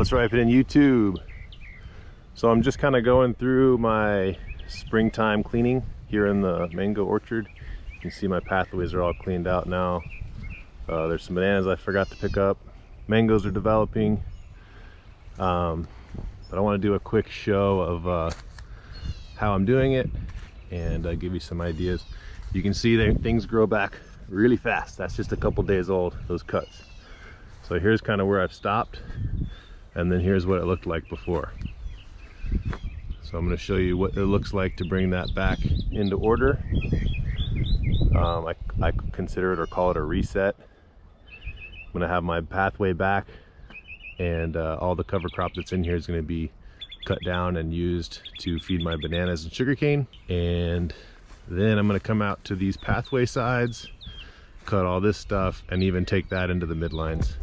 What's ripening YouTube? So I'm just kind of going through my springtime cleaning here in the mango orchard. You can see my pathways are all cleaned out now. There's some bananas I forgot to pick up. Mangoes are developing. But I want to do a quick show of how I'm doing it and give you some ideas. You can see that things grow back really fast. That's just a couple days old, those cuts. So here's kind of where I've stopped, and then here's what it looked like before. So I'm going to show you what it looks like to bring that back into order. I consider it or call it a reset. I'm going to have my pathway back, and all the cover crop that's in here is going to be cut down and used to feed my bananas and sugarcane. And then I'm going to come out to these pathway sides, cut all this stuff, and even take that into the midlines.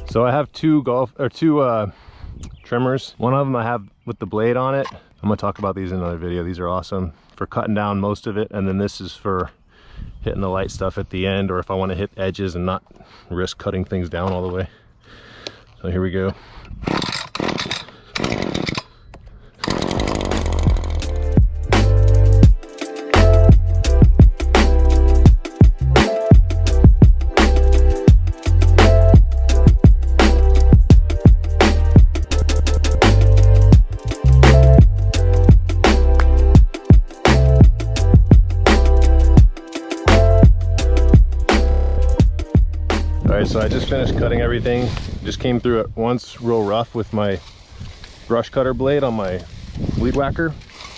So I have two trimmers. One of them I have with the blade on it. I'm gonna talk about these in another video. These are awesome for cutting down most of it, and then this is for hitting the light stuff at the end, or if I want to hit edges and not risk cutting things down all the way. So here we go. So I just finished cutting everything. Just came through it once real rough with my brush cutter blade on my weed whacker.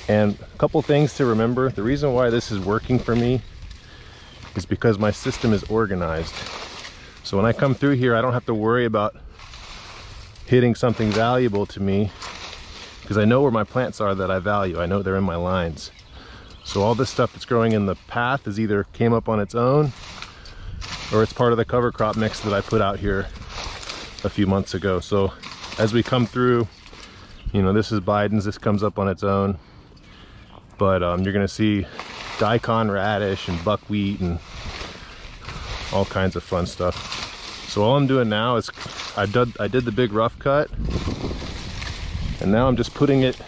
And a couple things to remember. The reason why this is working for me is because my system is organized. So when I come through here, I don't have to worry about hitting something valuable to me, because I know where my plants are that I value. I know they're in my lines. So all this stuff that's growing in the path is either came up on its own, or it's part of the cover crop mix that I put out here a few months ago. So as we come through, you know, this is Biden's, this comes up on its own. But you're gonna see daikon radish and buckwheat and all kinds of fun stuff. So all I'm doing now is I did the big rough cut, and now I'm just putting it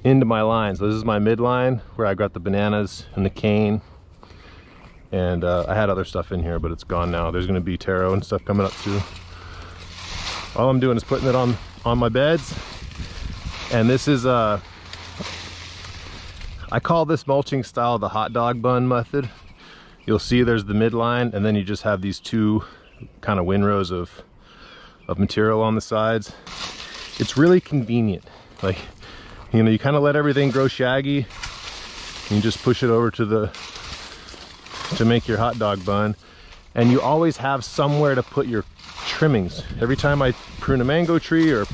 into my lines. So this is my midline where I got the bananas and the cane. And I had other stuff in here, but it's gone now. There's gonna be taro and stuff coming up too. All I'm doing is putting it on my beds. And this is, I call this mulching style the hot dog bun method. You'll see there's the midline, and then you just have these two kind of windrows of material on the sides. It's really convenient. Like, you know, you kind of let everything grow shaggy, and you just push it over to make your hot dog bun, and you always have somewhere to put your trimmings. Every time I prune a mango tree or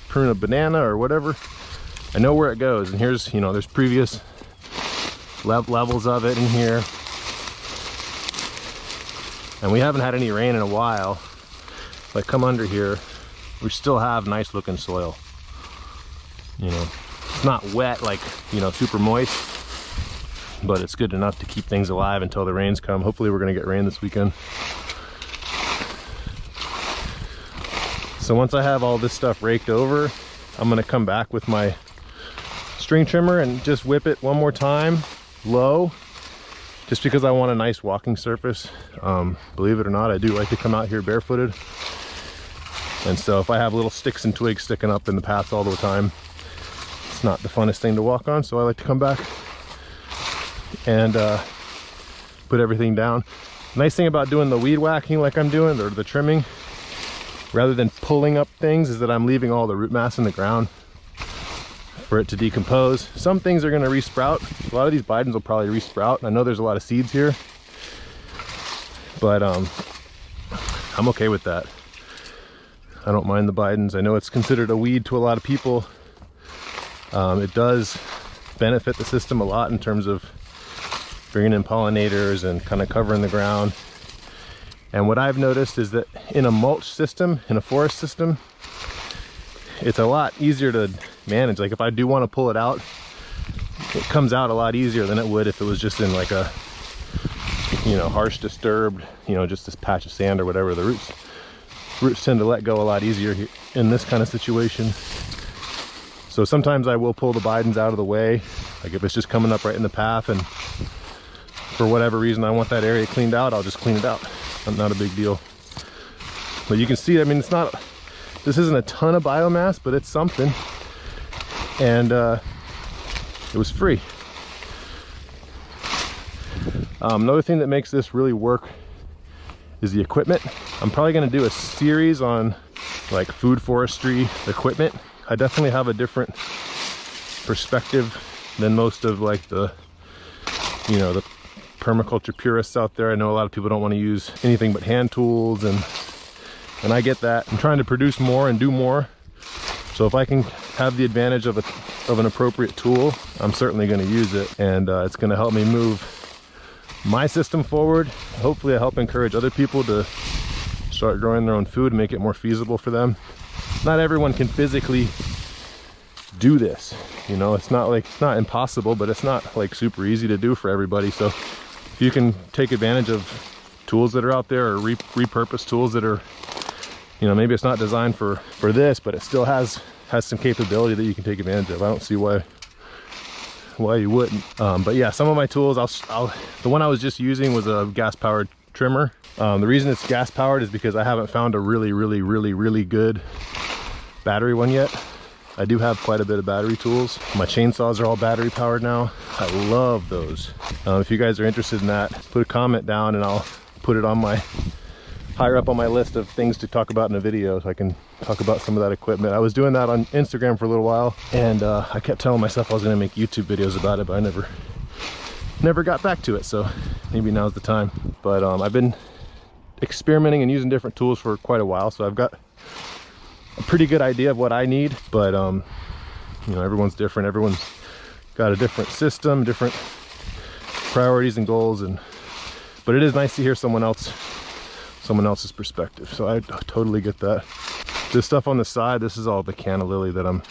prune a banana or whatever, I know where it goes. And here's, you know, there's previous levels of it in here, and we haven't had any rain in a while. But come under here, we still have nice looking soil. You know, it's not wet, like, you know, super moist, but it's good enough to keep things alive until the rains come. Hopefully we're gonna get rain this weekend. So once I have all this stuff raked over, I'm gonna come back with my string trimmer and just whip it one more time low, just because I want a nice walking surface. Believe it or not, I do like to come out here barefooted. And so if I have little sticks and twigs sticking up in the path all the time, it's not the funnest thing to walk on. So I like to come back and put everything down. Nice thing about doing the weed whacking like I'm doing, or the trimming, rather than pulling up things, is that I'm leaving all the root mass in the ground for it to decompose. Some things are going to resprout. A lot of these Bidens will probably resprout. I know there's a lot of seeds here, but I'm okay with that. I don't mind the Bidens. I know it's considered a weed to a lot of people. It does benefit the system a lot in terms of bringing in pollinators and kind of covering the ground. And what I've noticed is that in a mulch system, in a forest system, it's a lot easier to manage. Like if I do want to pull it out it comes out a lot easier than it would if it was just in like a, you know, harsh disturbed, you know, just this patch of sand or whatever. The roots tend to let go a lot easier in this kind of situation. So sometimes I will pull the bidens out of the way, like if it's just coming up right in the path and for whatever reason I want that area cleaned out, I'll just clean it out. Not a big deal. But you can see, I mean, it's not, this isn't a ton of biomass, but it's something. And it was free. Another thing that makes this really work is the equipment. I'm probably going to do a series on like food forestry equipment. I definitely have a different perspective than most of like the, you know, the permaculture purists out there. I know a lot of people don't want to use anything but hand tools, and I get that. I'm trying to produce more and do more. So if I can have the advantage of an appropriate tool, I'm certainly going to use it, and it's going to help me move my system forward. Hopefully I help encourage other people to start growing their own food and make it more feasible for them. Not everyone can physically do this, you know. It's not like, it's not impossible, but it's not like super easy to do for everybody. So if you can take advantage of tools that are out there, or repurpose tools that are, you know, maybe it's not designed for this, but it still has some capability that you can take advantage of. I don't see why you wouldn't. But yeah, some of my tools, the one I was just using was a gas powered trimmer. The reason it's gas powered is because I haven't found a really good battery one yet. I do have quite a bit of battery tools. My chainsaws are all battery powered now. I love those. If you guys are interested in that, put a comment down and I'll put it on my higher up on my list of things to talk about in a video, so I can talk about some of that equipment. I was doing that on Instagram for a little while, and I kept telling myself I was going to make YouTube videos about it, but I never got back to it, so maybe now's the time. But I've been experimenting and using different tools for quite a while, so I've got a pretty good idea of what I need. But you know, everyone's different. Everyone's got a different system, different priorities and goals, but it is nice to hear someone else's perspective. So I totally get that. This stuff on the side, this is all the canna lily that I'm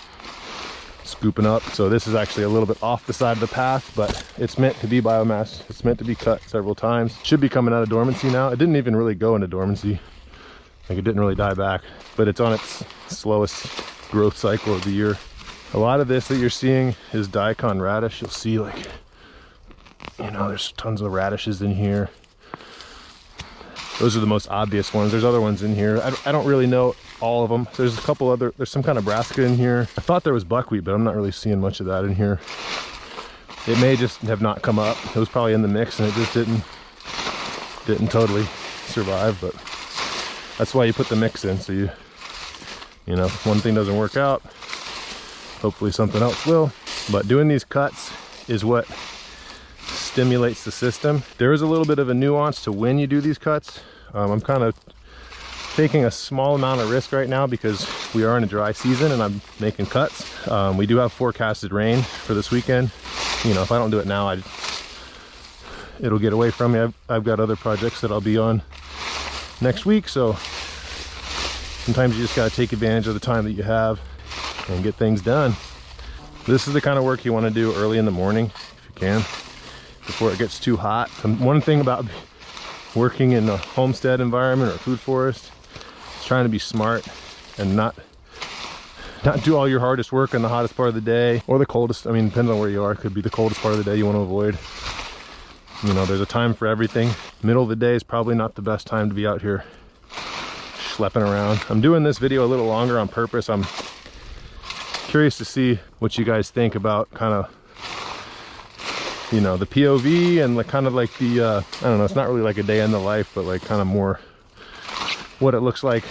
scooping up. So this is actually a little bit off the side of the path, but it's meant to be biomass. It's meant to be cut several times. Should be coming out of dormancy now. It didn't even really go into dormancy. Like, it didn't really die back, but it's on its slowest growth cycle of the year. A lot of this that you're seeing is daikon radish. You'll see, like, you know, there's tons of radishes in here. Those are the most obvious ones. There's other ones in here. I don't really know all of them. There's a couple other, there's some kind of brassica in here. I thought there was buckwheat, but I'm not really seeing much of that in here. It may just have not come up. It was probably in the mix and it just didn't totally survive, but that's why you put the mix in. So you know, if one thing doesn't work out, hopefully something else will. But doing these cuts is what stimulates the system. There is a little bit of a nuance to when you do these cuts. I'm kind of taking a small amount of risk right now because we are in a dry season and I'm making cuts. We do have forecasted rain for this weekend. You know, if I don't do it now, it'll get away from me. I've got other projects that I'll be on next week, so sometimes you just got to take advantage of the time that you have and get things done. This is the kind of work you want to do early in the morning if you can, before it gets too hot. And one thing about working in a homestead environment or a food forest is trying to be smart and not do all your hardest work in the hottest part of the day or the coldest. I mean, depends on where you are. It could be the coldest part of the day you want to avoid. You know, there's a time for everything. Middle of the day is probably not the best time to be out here schlepping around. I'm doing this video a little longer on purpose. I'm curious to see what you guys think about kind of, you know, the POV and the kind of like the I don't know, it's not really like a day in the life, but like kind of more what it looks like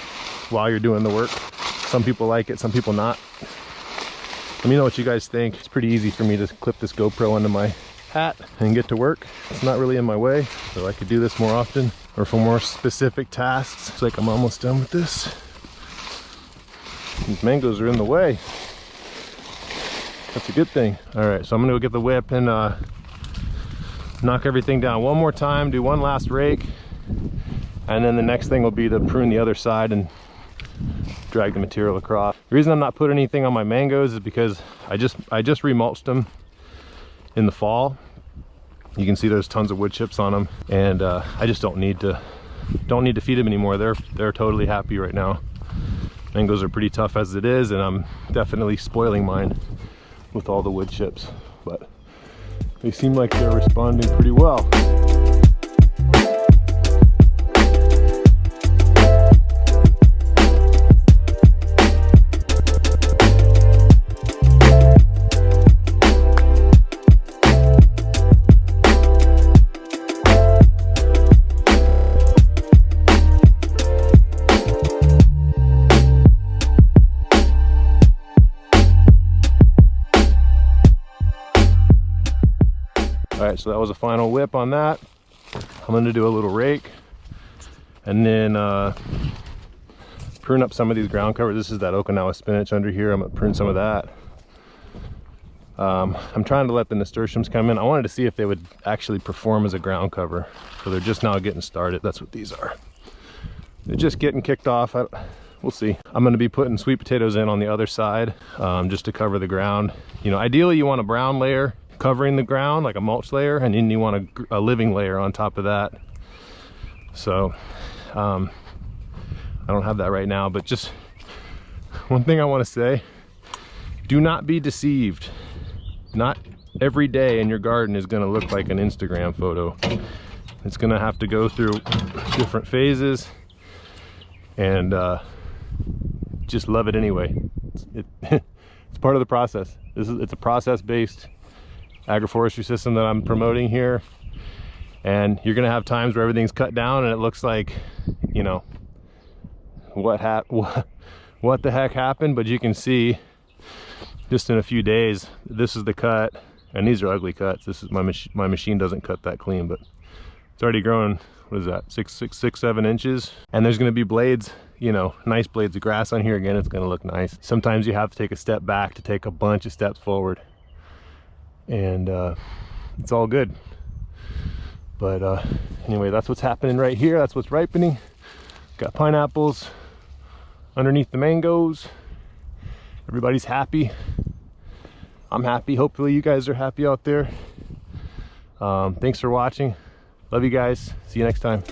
while you're doing the work. Some people like it, some people not. Let me know what you guys think. It's pretty easy for me to clip this GoPro onto my hat and get to work. It's not really in my way, so I could do this more often or for more specific tasks. It's like I'm almost done with this. These mangoes are in the way. That's a good thing. All right, so I'm gonna go get the whip and knock everything down one more time, do one last rake, and then the next thing will be to prune the other side and drag the material across. The reason I'm not putting anything on my mangoes is because I just remulched them in the fall. You can see there's tons of wood chips on them, and I just don't need to feed them anymore. They're totally happy right now. Mangoes are pretty tough as it is, and I'm definitely spoiling mine with all the wood chips, but they seem like they're responding pretty well. All right, so that was a final whip on that. I'm going to do a little rake and then prune up some of these ground covers. This is that Okinawa spinach under here. I'm going to prune some of that. I'm trying to let the nasturtiums come in. I wanted to see if they would actually perform as a ground cover. So they're just now getting started. That's what these are. They're just getting kicked off. We'll see. I'm going to be putting sweet potatoes in on the other side just to cover the ground. You know, ideally you want a brown layer covering the ground, like a mulch layer, and then you want a living layer on top of that. So I don't have that right now, but just one thing I want to say: do not be deceived. Not every day in your garden is going to look like an Instagram photo. It's going to have to go through different phases, and just love it anyway. It's part of the process. It's a process-based agroforestry system that I'm promoting here, and you're gonna have times where everything's cut down and it looks like, you know, what the heck happened, but you can see just in a few days this is the cut, and these are ugly cuts. This is my machine doesn't cut that clean, but it's already grown. What is that, 7 inches? And there's gonna be blades, you know, nice blades of grass on here. Again, it's gonna look nice. Sometimes you have to take a step back to take a bunch of steps forward, and it's all good. But anyway, that's what's happening right here. That's what's ripening. Got pineapples underneath the mangoes. Everybody's happy. I'm happy. Hopefully you guys are happy out there. Thanks for watching. Love you guys. See you next time.